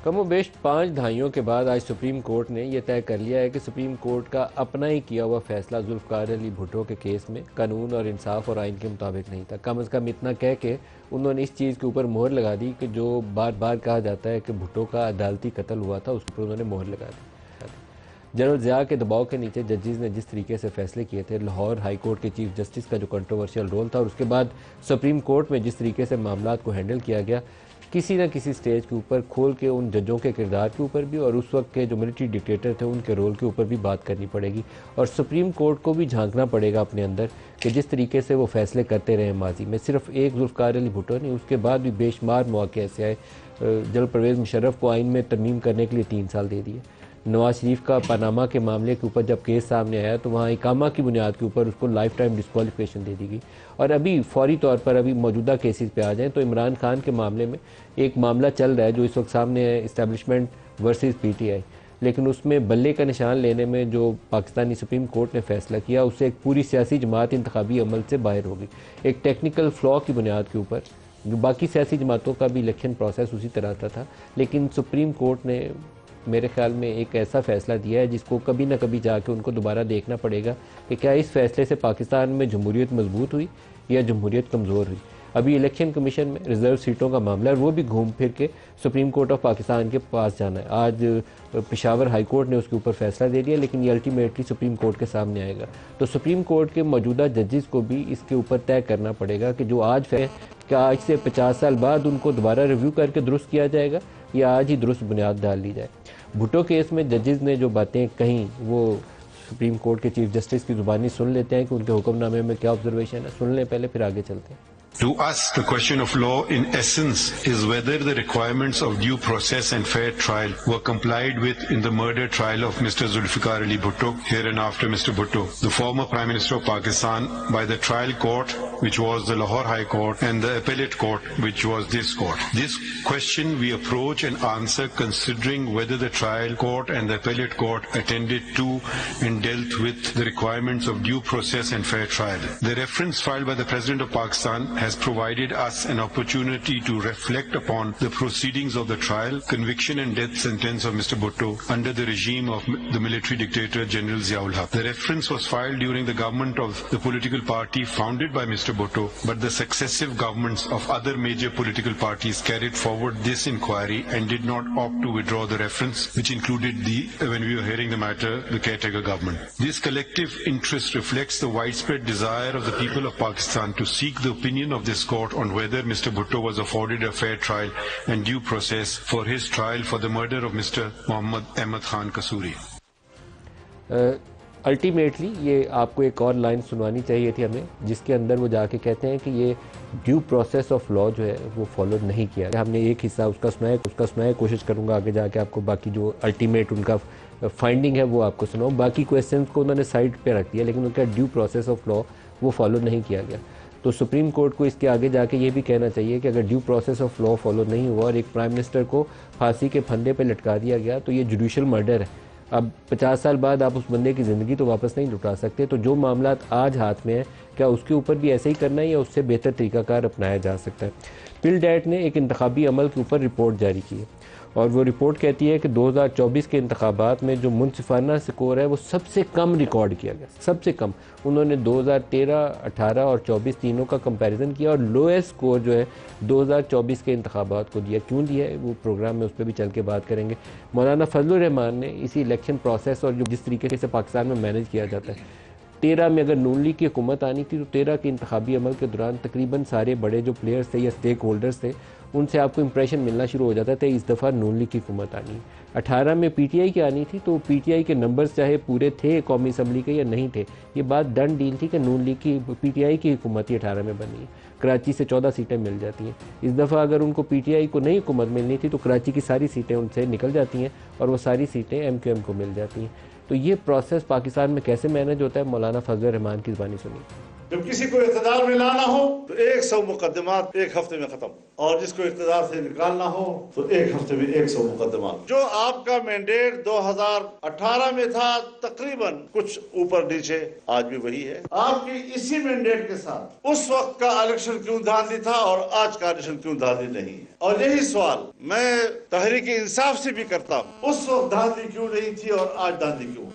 کم و بیش 5 دہائیوں کے بعد آج سپریم کورٹ نے یہ طے کر لیا ہے کہ سپریم کورٹ کا اپنا ہی کیا ہوا فیصلہ ذوالفقار علی بھٹو کے کیس میں قانون اور انصاف اور آئین کے مطابق نہیں تھا. کم از کم اتنا کہہ کے انہوں نے اس چیز کے اوپر مہر لگا دی کہ جو بار بار کہا جاتا ہے کہ بھٹو کا عدالتی قتل ہوا تھا، اس پر انہوں نے مہر لگا دی. جنرل ضیاء کے دباؤ کے نیچے ججز نے جس طریقے سے فیصلے کیے تھے، لاہور ہائی کورٹ کے چیف جسٹس کا جو کنٹروورشل رول تھا اور اس کے بعد سپریم کورٹ میں جس طریقے سے معاملات کو ہینڈل کیا گیا، کسی نہ کسی سٹیج کے اوپر کھول کے ان ججوں کے کردار کے اوپر بھی اور اس وقت کے جو ملٹری ڈکٹیٹر تھے ان کے رول کے اوپر بھی بات کرنی پڑے گی. اور سپریم کورٹ کو بھی جھانکنا پڑے گا اپنے اندر کہ جس طریقے سے وہ فیصلے کرتے رہے ماضی میں، صرف ایک ذوالفقار علی بھٹو نہیں، اس کے بعد بھی بے شمار مواقع ایسے آئے. جنرل پرویز مشرف کو آئین میں ترمیم کرنے کے لیے 3 سال دے دیے. نواز شریف کا پاناما کے معاملے کے اوپر جب کیس سامنے آیا تو وہاں اقامہ کی بنیاد کے اوپر اس کو لائف ٹائم ڈسکوالیفیکیشن دے دی گئی. اور ابھی فوری طور پر ابھی موجودہ کیسز پہ آ جائیں تو عمران خان کے معاملے میں ایک معاملہ چل رہا ہے جو اس وقت سامنے ہے، establishment versus P T I. لیکن اس میں بلے کا نشان لینے میں جو پاکستانی سپریم کورٹ نے فیصلہ کیا، اس سے ایک پوری سیاسی جماعت انتخابی عمل سے باہر ہوگی. ایک ٹیکنیکل فلا کی بنیاد کے اوپر جو باقی سیاسی جماعتوں کا بھی الیکشن پروسیس اسی طرح کا تھا، لیکن سپریم کورٹ نے میرے خیال میں ایک ایسا فیصلہ دیا ہے جس کو کبھی نہ کبھی جا کے ان کو دوبارہ دیکھنا پڑے گا کہ کیا اس فیصلے سے پاکستان میں جمہوریت مضبوط ہوئی یا جمہوریت کمزور ہوئی. ابھی الیکشن کمیشن میں ریزرو سیٹوں کا معاملہ ہے، وہ بھی گھوم پھر کے سپریم کورٹ آف پاکستان کے پاس جانا ہے. آج پشاور ہائی کورٹ نے اس کے اوپر فیصلہ دے دیا، لیکن یہ الٹیمیٹلی سپریم کورٹ کے سامنے آئے گا. تو سپریم کورٹ کے موجودہ ججز کو بھی اس کے اوپر طے کرنا پڑے گا کہ جو آج کیا آج سے 50 سال بعد ان کو دوبارہ ریویو کر کے درست کیا جائے گا یا آج ہی درست بنیاد ڈال لی جائے. بھٹو کیس میں ججز نے جو باتیں کہیں وہ سپریم کورٹ کے چیف جسٹس کی زبانی سن لیتے ہیں کہ ان کے حکم نامے میں کیا آبزرویشن ہے. سن لیں پہلے پھر آگے چلتے ہیں. To us, the question of law in essence is whether the requirements of due process and fair trial were complied with in the murder trial of Mr. Zulfikar Ali Bhutto, hereinafter Mr. Bhutto, the former Prime Minister of Pakistan, by the trial court, which was the Lahore High Court, and the appellate court, which was this court. This question we approach and answer considering whether the trial court and the appellate court attended to and dealt with the requirements of due process and fair trial. The reference filed by the President of Pakistan has provided us an opportunity to reflect upon the proceedings of the trial, conviction and death sentence of Mr. Bhutto under the regime of the military dictator General Zia-ul Haq. The reference was filed during the government of the political party founded by Mr. Bhutto, but the successive governments of other major political parties carried forward this inquiry and did not opt to withdraw the reference, which included when we were hearing the matter, the caretaker government. This collective interest reflects the widespread desire of the people of Pakistan to seek the opinion of this court on whether Mr. Bhutto was afforded a fair trial and due process for his trial for the murder of Mr. Mohammad Ahmed Khan Kasuri. Ultimately یہ آپ کو ایک اور line سنوانی چاہیے تھی ہمیں، جس کے اندر وہ جا کے کہتے ہیں کہ یہ ڈیو پروسیس آف لا جو ہے وہ فالو نہیں کیا. ہم نے ایک حصہ اس کا سنا ہے، کوشش کروں گا آگے جا کے آپ کو باقی جو الٹیمیٹ ان کا فائنڈنگ ہے وہ آپ کو سناؤں. باقی کویسچنس کو انہوں نے سائڈ پہ رکھ دیا، لیکن ان کا ڈیو پروسیس آف لا وہ فالو نہیں کیا گیا. تو سپریم کورٹ کو اس کے آگے جا کے یہ بھی کہنا چاہیے کہ اگر due process of law follow نہیں ہوا اور ایک پرائم منسٹر کو پھانسی کے پھندے پہ لٹکا دیا گیا تو یہ جوڈیشل مرڈر ہے. اب 50 سال بعد آپ اس بندے کی زندگی تو واپس نہیں لٹا سکتے. تو جو معاملات آج ہاتھ میں ہیں کیا اس کے اوپر بھی ایسے ہی کرنا ہے یا اس سے بہتر طریقہ کار اپنایا جا سکتا ہے. پل ڈیٹ نے ایک انتخابی عمل کے اوپر رپورٹ جاری کی ہے اور وہ رپورٹ کہتی ہے کہ 2024 کے انتخابات میں جو منصفانہ سکور ہے وہ سب سے کم ریکارڈ کیا گیا، سب سے کم. انہوں نے 2013، 18 اور 24 تینوں کا کمپیریزن کیا اور لویسٹ سکور جو ہے 2024 کے انتخابات کو دیا. کیوں دیا ہے وہ پروگرام میں اس پہ بھی چل کے بات کریں گے. مولانا فضل الرحمان نے اسی الیکشن پروسیس اور جو جس طریقے سے پاکستان میں مینیج کیا جاتا ہے، 13 میں اگر نون لیگ کی حکومت آنی تھی تو 13 کے انتخابی عمل کے دوران تقریباً سارے بڑے جو پلیئرز تھے یا اسٹیک ہولڈرز تھے ان سے آپ کو امپریشن ملنا شروع ہو جاتا تھا اس دفعہ نون لیگ کی حکومت آنی ہے. 18 میں پی ٹی آئی کی آنی تھی تو پی ٹی آئی کے نمبرز چاہے پورے تھے قومی اسمبلی کے یا نہیں تھے، یہ بات ڈن ڈیل تھی کہ نون لیگ کی پی ٹی آئی کی حکومت ہی 18 میں بنی ہے. کراچی سے 14 سیٹیں مل جاتی ہیں. اس دفعہ اگر ان کو پی ٹی آئی کو نہیں حکومت ملنی تھی تو کراچی کی ساری سیٹیں ان سے نکل جاتی ہیں اور وہ ساری سیٹیں ایم کیو ایم کو مل جاتی ہیں. تو یہ پروسیس پاکستان میں کیسے مینیج ہوتا ہے، مولانا فضل الرحمان کی زبانی سنیے. جب کسی کو اقتدار میں لانا ہو تو 100 مقدمات ایک ہفتے میں ختم، اور جس کو اقتدار سے نکالنا ہو تو ایک ہفتے میں 100 مقدمات۔ جو آپ کا مینڈیٹ 2018 میں تھا تقریباً کچھ اوپر نیچے آج بھی وہی ہے۔ آپ کی اسی مینڈیٹ کے ساتھ اس وقت کا الیکشن کیوں دھاندلی تھا اور آج کا الیکشن کیوں دھاندلی نہیں ہے؟ اور یہی سوال میں تحریک انصاف سے بھی کرتا ہوں، اس وقت دھاندلی کیوں نہیں تھی اور آج دھاندلی کیوں؟